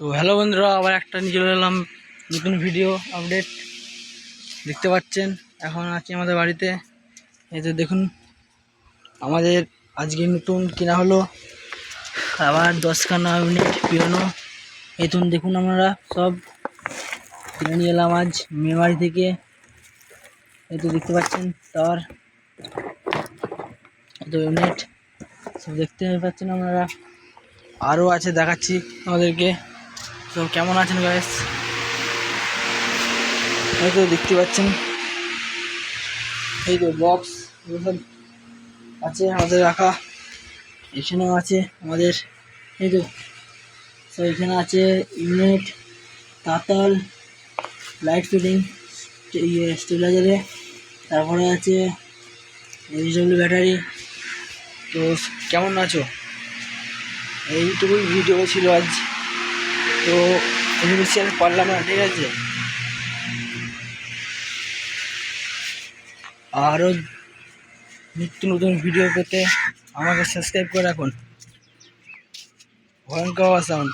তো হ্যালো বন্ধুরা, আবার একটা নিয়ে চলে এলাম নতুন ভিডিও আপডেট। দেখতে পাচ্ছেন এখন আছি আমাদের বাড়িতে। এই তো দেখুন, আমাদের আজকে নতুন কেনা হলো আবার 10খানা ইউনিট পিয়ানো। এই তো দেখুন, আমরা সব কিনে নিয়ে এলাম আজ মেয়ে বাড়ি থেকে। এই তো দেখতে পাচ্ছেন তার এই তো ইউনিট সব দেখতে পাচ্ছেন আপনারা। আরও আছে, দেখাচ্ছি আমাদেরকে। তো কেমন আছেন গাইস? এই তো দেখতে পাচ্ছেন, এই তো বক্স সব আছে আমাদের রাখা। এখানেও আছে আমাদের, এই তো সব এখানে আছে ইউনিট, তাতাল, লাইট ফিটিং, স্টেবিলাইজারে, তারপরে আছে এইচডব্লিউ ব্যাটারি। তো কেমন আছো? এইটুকুই ভিডিও ছিল আজ। তো এই বেশি আর পারলাম না, ঠিক আছে? আরও নিত্য নতুন ভিডিও পেতে আমাকে সাবস্ক্রাইব করে রাখুন। ভয়ঙ্কর সাউন্ড।